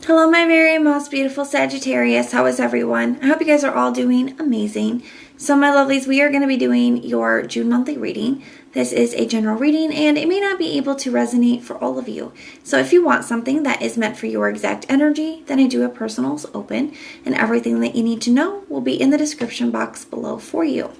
Hello, my very most beautiful Sagittarius. How is everyone? I hope you guys are all doing amazing. So, my lovelies, we are going to be doing your June monthly reading. This is a general reading, and it may not be able to resonate for all of you. So, if you want something that is meant for your exact energy, then I do have personals open, and everything that you need to know will be in the description box below for you.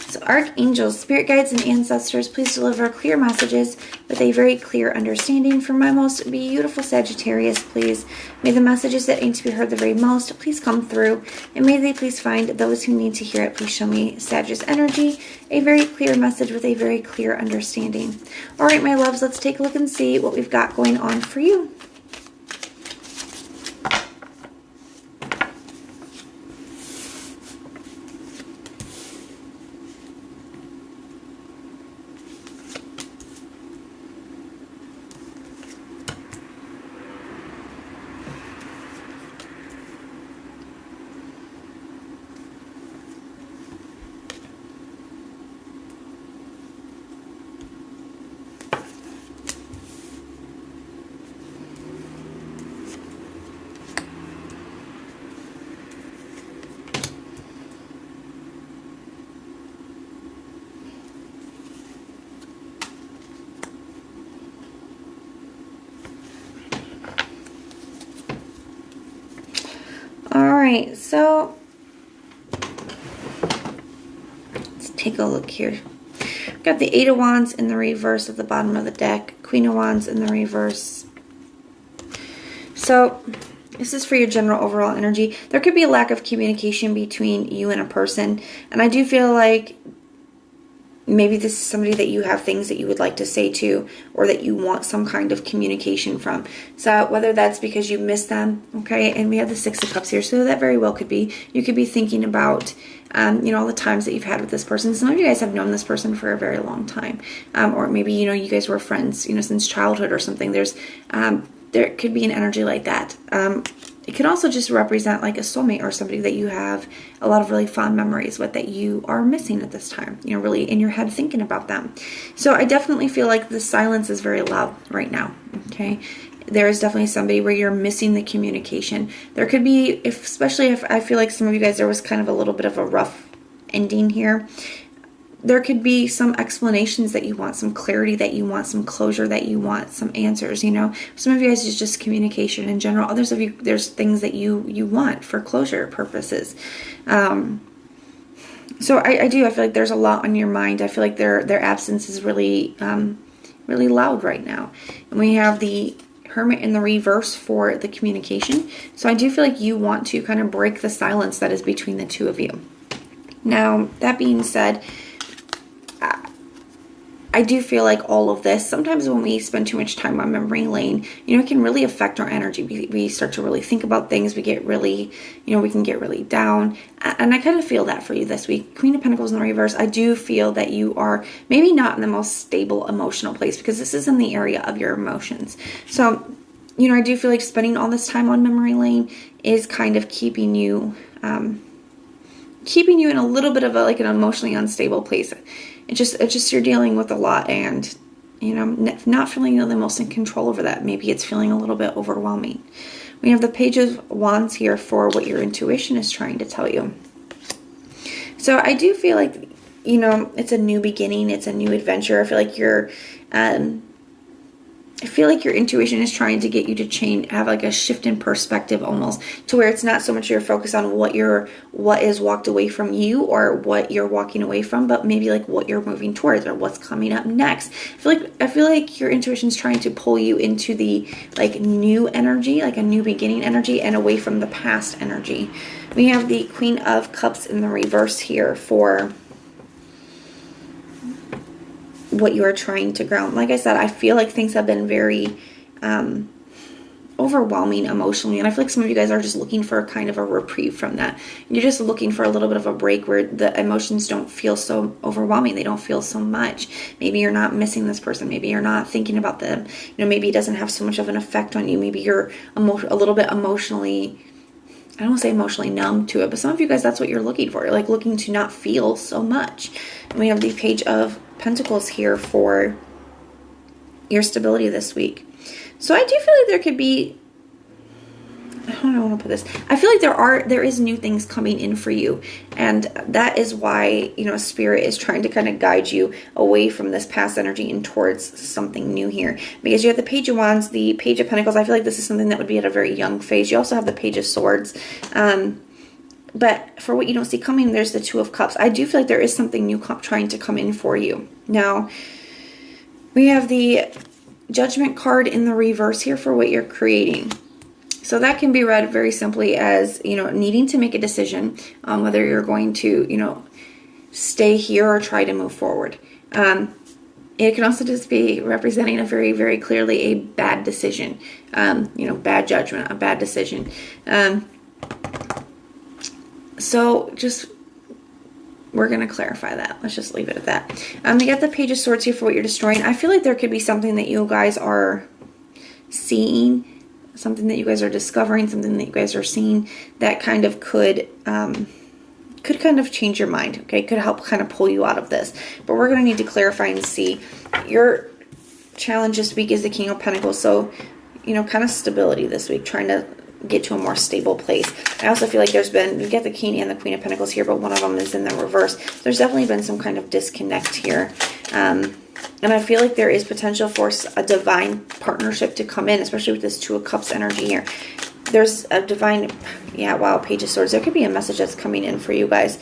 So archangels, spirit guides, and ancestors, please deliver clear messages with a very clear understanding for my most beautiful Sagittarius, please. May the messages that aim to be heard the very most please come through, and may they please find those who need to hear it. Please show me Sagittarius energy, a very clear message with a very clear understanding. All right, my loves, let's take a look and see what we've got going on for you. Alright, so let's take a look here. We've got the Eight of Wands in the reverse at the bottom of the deck, Queen of Wands in the reverse. So this is for your general overall energy. There could be a lack of communication between you and a person, and I do feel like maybe this is somebody that you have things that you would like to say to, or that you want some kind of communication from. So whether that's because you miss them, okay, and we have the Six of Cups here, so that very well could be. You could be thinking about, all the times that you've had with this person. Some of you guys have known this person for a very long time, or maybe, you guys were friends, since childhood or something. There could be an energy like that. It could also just represent like a soulmate or somebody that you have a lot of really fond memories with that you are missing at this time, really in your head thinking about them. So I definitely feel like the silence is very loud right now, okay? There is definitely somebody where you're missing the communication. There could be, especially if I feel like some of you guys, there was kind of a little bit of a rough ending here. There could be some explanations that you want, some clarity that you want, some closure that you want, some answers, Some of you guys is just communication in general. Others of you, there's things that you want for closure purposes. So I feel like there's a lot on your mind. I feel like their absence is really, really loud right now. And we have the Hermit in the reverse for the communication. So I do feel like you want to kind of break the silence that is between the two of you. Now, that being said, I do feel like all of this, sometimes when we spend too much time on memory lane, it can really affect our energy. We start to really think about things. We get really, we can get really down. And I kind of feel that for you this week. Queen of Pentacles in the reverse, I do feel that you are maybe not in the most stable emotional place, because this is in the area of your emotions. So, I do feel like spending all this time on memory lane is kind of keeping you in a little bit of an emotionally unstable place. It's just you're dealing with a lot, and not feeling the most in control over that. Maybe it's feeling a little bit overwhelming. We have the Page of Wands here for what your intuition is trying to tell you. So I do feel like it's a new beginning, it's a new adventure. I feel like your intuition is trying to get you to have like a shift in perspective almost, to where it's not so much your focus on what is walked away from you or what you're walking away from, but maybe like what you're moving towards or what's coming up next. I feel like your intuition is trying to pull you into the like new energy, like a new beginning energy, and away from the past energy. We have the Queen of Cups in the reverse here for what you are trying to ground. Like I said, I feel like things have been very overwhelming emotionally, and I feel like some of you guys are just looking for kind of a reprieve from that. You're just looking for a little bit of a break where the emotions don't feel so overwhelming. They don't feel so much. Maybe you're not missing this person. Maybe you're not thinking about them. Maybe it doesn't have so much of an effect on you. Maybe you're a little bit emotionally, I don't want to say emotionally numb to it, but some of you guys, that's what you're looking for. You're like looking to not feel so much. And we have the Page of Pentacles here for your stability this week. So I do feel like there could be how do I want to put this? I feel like there is new things coming in for you, and that is why, you know, Spirit is trying to kind of guide you away from this past energy and towards something new here. Because you have the Page of Wands, the Page of Pentacles. I feel like this is something that would be at a very young phase. You also have the Page of Swords. But for what you don't see coming, there's the Two of Cups. I do feel like there is something new trying to come in for you. Now, we have the Judgment card in the reverse here for what you're creating. So that can be read very simply as, you know, needing to make a decision on whether you're going to, you know, stay here or try to move forward. It can also just be representing a very, very clearly a bad decision, you know, bad judgment, a bad decision. So just, we're going to clarify that. Let's just leave it at that. You got the Page of Swords here for what you're destroying. I feel like there could be something that you guys are seeing, something that you guys are discovering, something that you guys are seeing that kind of could kind of change your mind, okay? Could help kind of pull you out of this. But we're going to need to clarify and see. Your challenge this week is the King of Pentacles. So, you know, kind of stability this week, trying to get to a more stable place. I also feel like there's been, you get the King and the Queen of Pentacles here, but one of them is in the reverse. There's definitely been some kind of disconnect here. And I feel like there is potential for a divine partnership to come in, especially with this Two of Cups energy here. There's a divine, yeah, wow, Page of Swords. There could be a message that's coming in for you guys.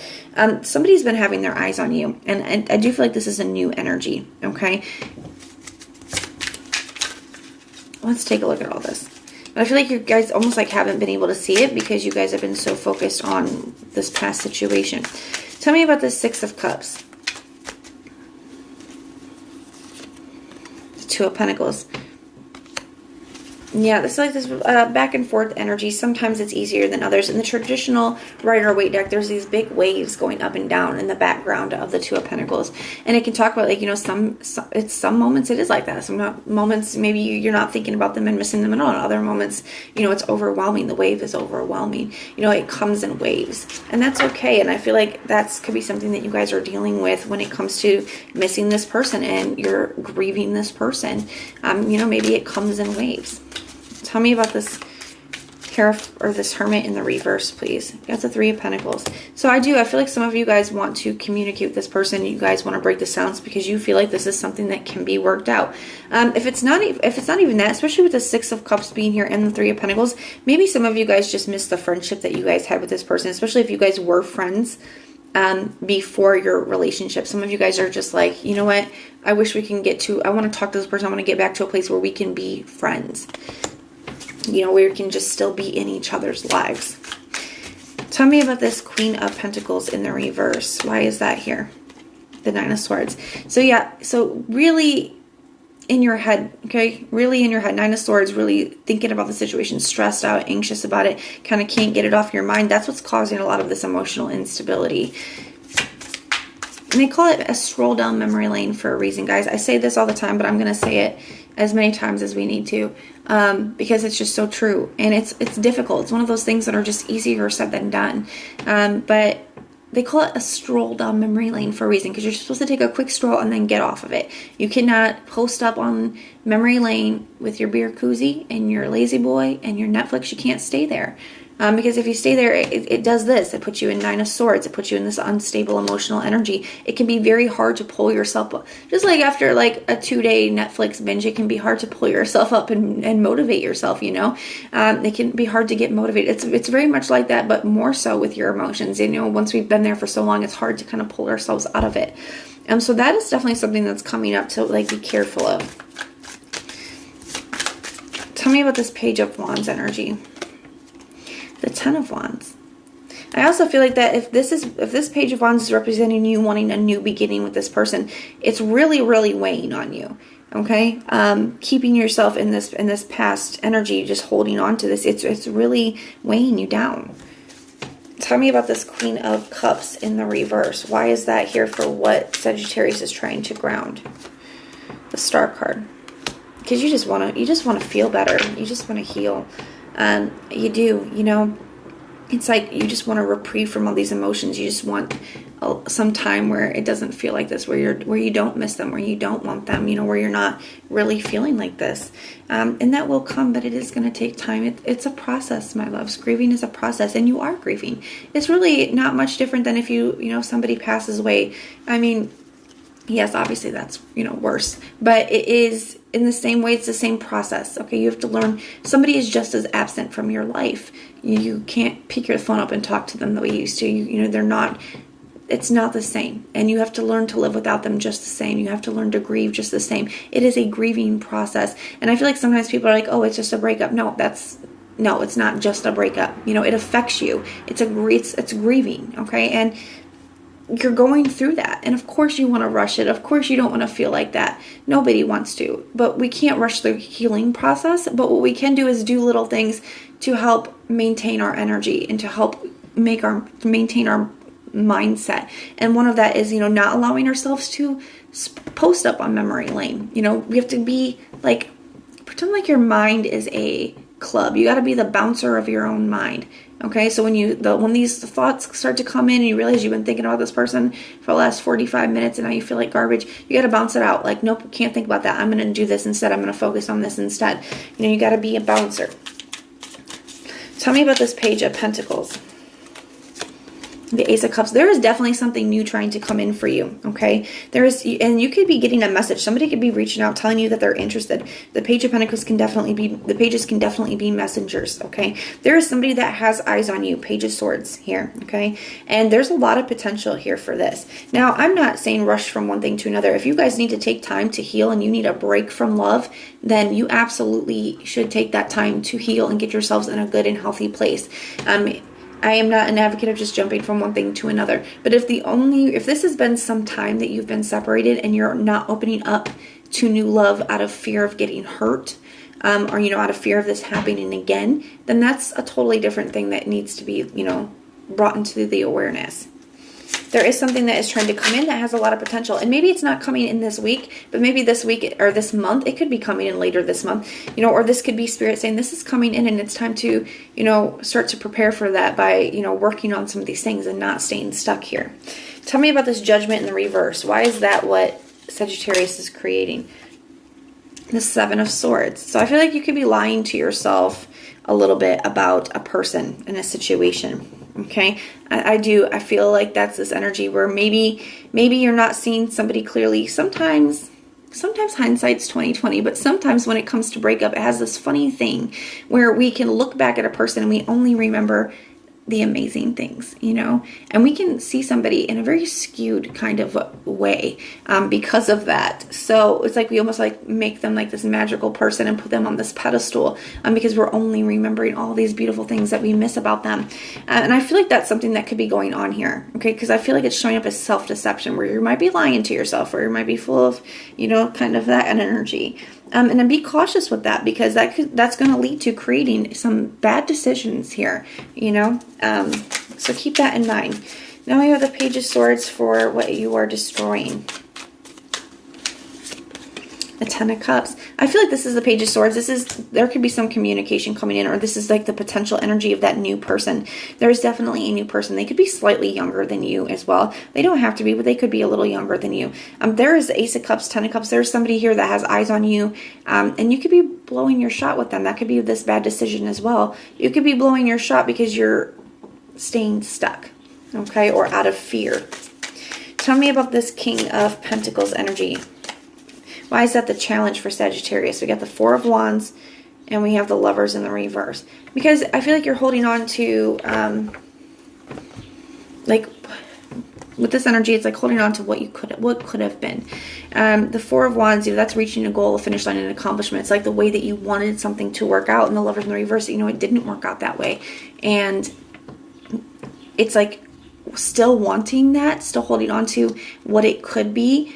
Somebody's been having their eyes on you. And I do feel like this is a new energy, okay? Let's take a look at all this. I feel like you guys almost like haven't been able to see it because you guys have been so focused on this past situation. Tell me about the Six of Cups. The Two of Pentacles. Yeah, it's like this back and forth energy. Sometimes it's easier than others. In the traditional Rider-Waite deck, there's these big waves going up and down in the background of the Two of Pentacles. And it can talk about, like, you know, some moments it is like that. Some moments maybe you're not thinking about them and missing them at all. And other moments, you know, it's overwhelming. The wave is overwhelming. You know, it comes in waves. And that's okay. And I feel like that could be something that you guys are dealing with when it comes to missing this person and you're grieving this person. You know, maybe it comes in waves. Tell me about this this Hermit in the reverse, please. That's the Three of Pentacles. So I feel like some of you guys want to communicate with this person. You guys want to break the silence because you feel like this is something that can be worked out. If it's not even that, especially with the Six of Cups being here and the Three of Pentacles, maybe some of you guys just missed the friendship that you guys had with this person, especially if you guys were friends before your relationship. Some of you guys are just like, you know what? I wish we can I want to talk to this person. I want to get back to a place where we can be friends. You know, where we can just still be in each other's lives. Tell me about this Queen of Pentacles in the reverse. Why is that here? The Nine of Swords. So yeah, so really in your head, okay? Really in your head. Nine of Swords, really thinking about the situation, stressed out, anxious about it, kind of can't get it off your mind. That's what's causing a lot of this emotional instability. And they call it a stroll down memory lane for a reason, guys. I say this all the time, but I'm going to say it as many times as we need to, because it's just so true. And it's difficult. It's one of those things that are just easier said than done. But they call it a stroll down memory lane for a reason, because you're supposed to take a quick stroll and then get off of it. You cannot post up on memory lane with your beer koozie and your lazy boy and your Netflix. You can't stay there. Because if you stay there, it does this. It puts you in Nine of Swords. It puts you in this unstable emotional energy. It can be very hard to pull yourself up. Just like after like a 2-day Netflix binge, it can be hard to pull yourself up and motivate yourself, you know. It can be hard to get motivated. It's very much like that, but more so with your emotions. You know, once we've been there for so long, it's hard to kind of pull ourselves out of it. So that is definitely something that's coming up to like be careful of. Tell me about this Page of Wands energy. The Ten of Wands. I also feel like that if this Page of Wands is representing you wanting a new beginning with this person, it's really, really weighing on you. Okay, keeping yourself in this past energy, just holding on to this, it's really weighing you down. Tell me about this Queen of Cups in the reverse. Why is that here for what Sagittarius is trying to ground? The Star card. Because you just want to feel better. You just want to heal. You do, you know. it's like you just want a reprieve from all these emotions. You just want some time where it doesn't feel like this, where you don't miss them, where you don't want them, where you're not really feeling like this. And that will come, but it is going to take time. It's a process, my loves. Grieving is a process, and you are grieving. It's really not much different than if somebody passes away. I mean, yes, obviously that's, worse, but it is in the same way. It's the same process. Okay. You have to learn somebody is just as absent from your life. You can't pick your phone up and talk to them the way you used to. They're not, it's not the same. And you have to learn to live without them just the same. You have to learn to grieve just the same. It is a grieving process. And I feel like sometimes people are like, oh, it's just a breakup. No, it's not just a breakup. It affects you. It's grieving. Okay. And you're going through that. And of course you want to rush it. Of course you don't want to feel like that. Nobody wants to. But we can't rush the healing process. But what we can do is do little things to help maintain our energy and to help maintain our mindset. And one of that is, not allowing ourselves to post up on memory lane. We have to be like, pretend like your mind is a club. You got to be the bouncer of your own mind. Okay, so when these thoughts start to come in and you realize you've been thinking about this person for the last 45 minutes and now you feel like garbage, you got to bounce it out. Like, nope, can't think about that. I'm going to do this instead. I'm going to focus on this instead. You got to be a bouncer. Tell me about this Page of Pentacles. The Ace of Cups. There is definitely something new trying to come in for you, okay? And you could be getting a message. Somebody could be reaching out, telling you that they're interested. The Page of Pentacles the pages can definitely be messengers, okay? There is somebody that has eyes on you, Page of Swords here, okay? And there's a lot of potential here for this. Now, I'm not saying rush from one thing to another. If you guys need to take time to heal and you need a break from love, then you absolutely should take that time to heal and get yourselves in a good and healthy place. I am not an advocate of just jumping from one thing to another. But if this has been some time that you've been separated and you're not opening up to new love out of fear of getting hurt, or, out of fear of this happening again, then that's a totally different thing that needs to be, brought into the awareness. There is something that is trying to come in that has a lot of potential. And maybe it's not coming in this week, but maybe this week or this month, it could be coming in later this month, or this could be Spirit saying this is coming in and it's time to, start to prepare for that by, working on some of these things and not staying stuck here. Tell me about this Judgment in the reverse. Why is that what Sagittarius is creating? The Seven of Swords. So I feel like you could be lying to yourself a little bit about a person in a situation. Okay, I feel like that's this energy where maybe you're not seeing somebody clearly. Sometimes hindsight's 20/20, but sometimes when it comes to breakup, it has this funny thing where we can look back at a person and we only remember the amazing things, and we can see somebody in a very skewed kind of way because of that. So it's like we almost like make them like this magical person and put them on this pedestal because we're only remembering all these beautiful things that we miss about them. And I feel like that's something that could be going on here, okay? Because I feel like it's showing up as self-deception where you might be lying to yourself or you might be full of, kind of that energy. And then be cautious with that because that's going to lead to creating some bad decisions here, So keep that in mind. Now we have the Page of Swords for what you are destroying. The Ten of Cups. I feel like this is the Page of Swords. There could be some communication coming in, or this is like the potential energy of that new person. There's definitely a new person. They could be slightly younger than you as well. They don't have to be, but they could be a little younger than you. There is the Ace of Cups, Ten of Cups. There's somebody here that has eyes on you, and you could be blowing your shot with them. That could be this bad decision as well. You could be blowing your shot because you're staying stuck, okay, or out of fear. Tell me about this King of Pentacles energy. Why is that the challenge for Sagittarius? We got the Four of Wands and we have the Lovers in the reverse. Because I feel like you're holding on to, like, with this energy, it's like holding on to what could have been. The Four of Wands, that's reaching a goal, a finish line, and an accomplishment. It's like the way that you wanted something to work out, and the Lovers in the reverse, it didn't work out that way. And it's like still wanting that, still holding on to what it could be.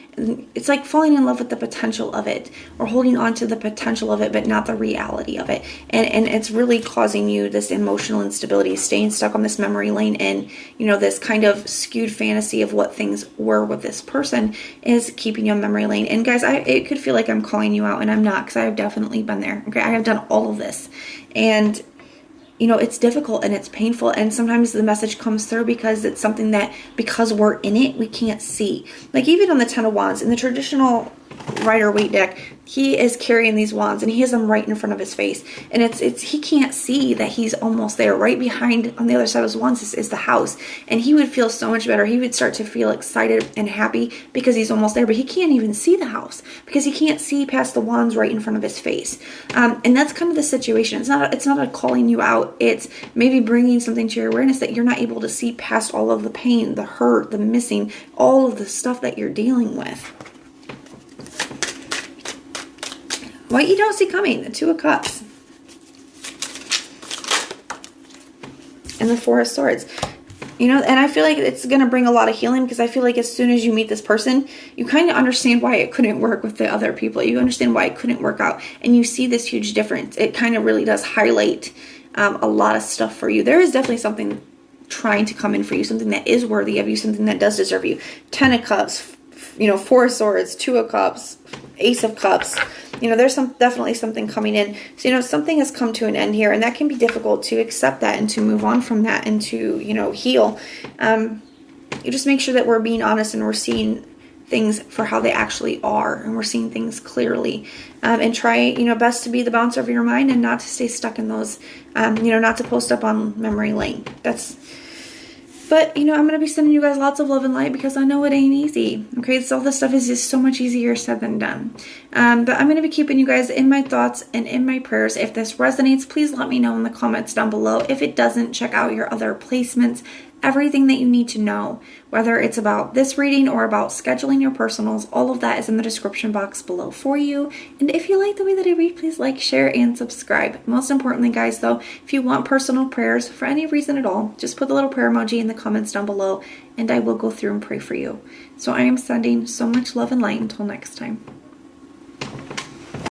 It's like falling in love with the potential of it, or holding on to the potential of it, but not the reality of it. And it's really causing you this emotional instability, staying stuck on this memory lane, and this kind of skewed fantasy of what things were with this person is keeping you on memory lane. And guys, it could feel like I'm calling you out, and I'm not, because I have definitely been there. Okay, I have done all of this, and you know, it's difficult and it's painful, and sometimes the message comes through because it's something that, because we're in it, we can't see. Like even on the Ten of Wands, in the traditional Rider-Waite deck, he is carrying these wands and he has them right in front of his face, and it's he can't see that he's almost there. Right behind on the other side of his wands is the house, and he would feel so much better. He would start to feel excited and happy because he's almost there, but he can't even see the house because he can't see past the wands right in front of his face. And that's kind of the situation. It's not a calling you out. It's maybe bringing something to your awareness that you're not able to see past all of the pain, the hurt, the missing, all of the stuff that you're dealing with. What you don't see coming, the Two of Cups. And the Four of Swords. You know, and I feel like it's going to bring a lot of healing, because I feel like as soon as you meet this person, you kind of understand why it couldn't work with the other people. You understand why it couldn't work out. And you see this huge difference. It kind of really does highlight a lot of stuff for you. There is definitely something trying to come in for you, something that is worthy of you, something that does deserve you. Ten of Cups, you know, Four of Swords, Two of Cups, Ace of Cups. You know, there's definitely something coming in. So, you know, something has come to an end here, and that can be difficult to accept that and to move on from that and to, you know, heal. You just make sure that we're being honest and we're seeing things for how they actually are, and we're seeing things clearly. And try, you know, best to be the bouncer of your mind and not to stay stuck in those, you know, not to post up on memory lane. But, you know, I'm going to be sending you guys lots of love and light, because I know it ain't easy. Okay, so all this stuff is just so much easier said than done. But I'm going to be keeping you guys in my thoughts and in my prayers. If this resonates, please let me know in the comments down below. If it doesn't, check out your other placements. Everything that you need to know, whether it's about this reading or about scheduling your personals, all of that is in the description box below for you. And if you like the way that I read, please like, share, and subscribe. Most importantly, guys, though, if you want personal prayers for any reason at all, just put the little prayer emoji in the comments down below, and I will go through and pray for you. So I am sending so much love and light until next time.